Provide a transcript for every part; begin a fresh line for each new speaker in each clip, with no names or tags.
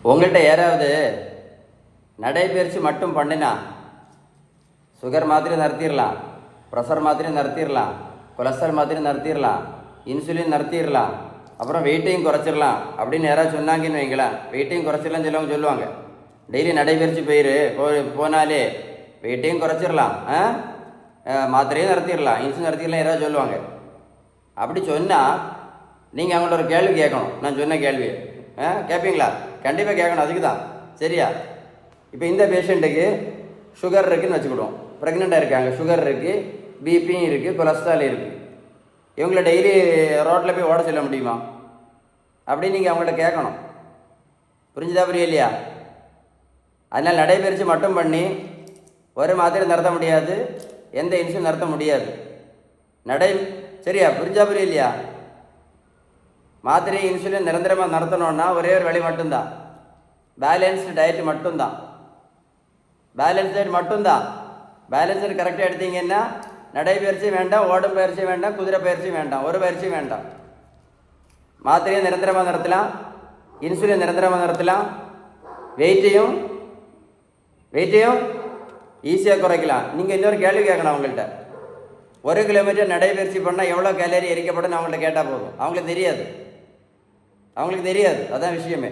உங்கள்கிட்ட யாராவது நடைபயிற்சி மட்டும் பண்ணினா சுகர் மாத்திரை நிறுத்திடலாம், ப்ரெஷர் மாத்திரை நிறுத்திடலாம், கொலஸ்ட்ரால் மாத்திரை நிறுத்திடலாம், இன்சுலின் நிறுத்திடலாம், அப்புறம் வெயிட்டையும் குறைச்சிடலாம் அப்படின்னு யாராவது சொன்னாங்கன்னு வைங்களேன். வெயிட்டையும் குறைச்சிடலாம் சிலவங்க சொல்லுவாங்க. டெய்லி நடைபயிற்சி போனாலே வெயிட்டையும் குறைச்சிடலாம், மாத்திரையும் நிறுத்திடலாம், இன்சுலின் நிறுத்திடலாம் யாராவது சொல்லுவாங்க. அப்படி சொன்னால் நீங்கள் அவங்கள்ட்ட ஒரு கேள்வி கேட்கணும். நான் சொன்ன கேள்வியை கேட்பீங்களா? கண்டிப்பாக கேட்கணும். அதுக்கு தான். சரியா? இப்போ இந்த பேஷண்ட்டுக்கு சுகர் இருக்குதுன்னு வச்சுக்கிடுவோம். ப்ரெக்னெண்ட்டாக இருக்காங்க, சுகர் இருக்குது, பிபியும் இருக்குது, கொலஸ்ட்ரால் இருக்குது. இவங்களை டெய்லி ரோட்டில் போய் ஓட சொல்ல முடியுமா அப்படின்னு நீங்கள் அவங்கள்ட்ட கேட்கணும். புரிஞ்சுதா புரியலையா? அதனால் நடைபயிற்சி மட்டும் பண்ணி ஒரு மாத்திரை நிறுத்த முடியாது, எந்த இன்சுலின் நிறுத்த முடியாது. சரியா? புரிஞ்சா புரியலையா? மாத்திரை இன்சுலின் நிரந்தரமாக நடத்தணும்னா ஒரே ஒரு வழி மட்டும்தான், பேலன்ஸ்டு டயட் மட்டும்தான். பேலன்ஸ் டயட் மட்டும்தான். பேலன்ஸ் டயட் கரெக்டாக எடுத்தீங்கன்னா நடைபயிற்சி வேண்டாம், ஓடும் பயிற்சி வேண்டாம், குதிரை பயிற்சி வேண்டாம், ஒரு பயிற்சி வேண்டாம். மாத்திரையும் நிரந்தரமாக நடத்தலாம், இன்சுலின் நிரந்தரமாக நடத்தலாம், வெயிட்டையும் ஈஸியாக குறைக்கலாம். நீங்கள் இன்னொரு கேள்வி கேட்கணும் அவங்கள்ட்ட. 1 கிலோமீட்டர் நடைபயிற்சி பண்ணால் எவ்வளோ கேலரி எரிக்கப்படும் அவங்கள்ட்ட கேட்டால் போதும். அவங்களுக்கு தெரியாது. அதான் விஷயமே.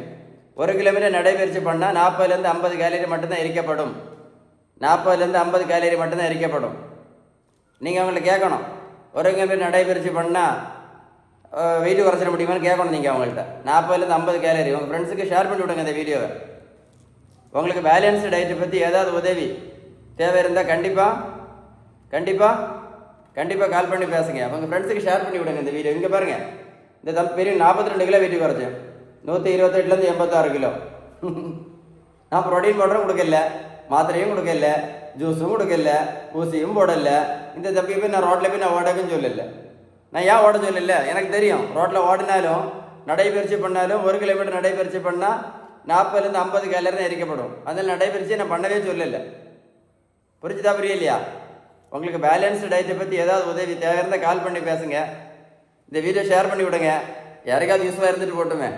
1 கிலோமீட்டர் நடைபயிற்சி பண்ணால் 40லேருந்து 50 கேலரி மட்டும்தான் எரிக்கப்படும். 40லேருந்து 50 கேலரி மட்டும்தான் எரிக்கப்படும். நீங்கள் அவங்கள்ட்ட கேட்கணும், 1 கிலோமீட்டர் நடைபயிற்சி பண்ணால் வெயிட் குறைச்சிட முடியுமான்னு கேட்கணும். நீங்கள் அவங்கள்ட்ட 40லேருந்து 50 கேலரி உங்கள் ஃப்ரெண்ட்ஸுக்கு ஷேர் பண்ணி விடுங்க இந்த வீடியோவை. உங்களுக்கு பேலன்ஸ்டு டயட்டை பற்றி ஏதாவது உதவி தேவை இருந்தால் கண்டிப்பாக கால் பண்ணி பேசுங்க. உங்கள் ஃப்ரெண்ட்ஸுக்கு ஷேர் பண்ணி விடுங்க இந்த வீடியோ. இங்கே பாருங்கள், இந்த பெரிய 42 கிலோ வெயிட் குறைச்சேன், 128லேருந்து 86 கிலோ. நான் ப்ரோட்டீன் பவுடரும் கொடுக்கல, மாத்திரையும் கொடுக்கல, ஜூஸும் கொடுக்கல, ஊசியும் போடலை. இந்த தம்பி போய் நான் ரோட்டில் போய் நான் ஓடக்குன்னு சொல்லலை. நான் ஏன் ஓட சொல்லலை? எனக்கு தெரியும், ரோட்டில் ஓடினாலும் நடைபயிற்சி பண்ணாலும் 1 கிலோமீட்டர் நடைபயிற்சி பண்ணால் 40லேருந்து 50 கேலரி தான் எரிக்கப்படும். அதில் நடைபயிற்சியை நான் பண்ணவே சொல்லலை. புரிஞ்சுதா புரியலையா? உங்களுக்கு பேலன்ஸ்டு டயட்டை பற்றி ஏதாவது உதவி தேவை இருந்தால் கால் பண்ணி பேசுங்க. இந்த வீடியோ ஷேர் பண்ணி விடுங்க. யாருக்காவது யூஸ்ஃபுல்லாக இருந்துட்டு போட்டுமே.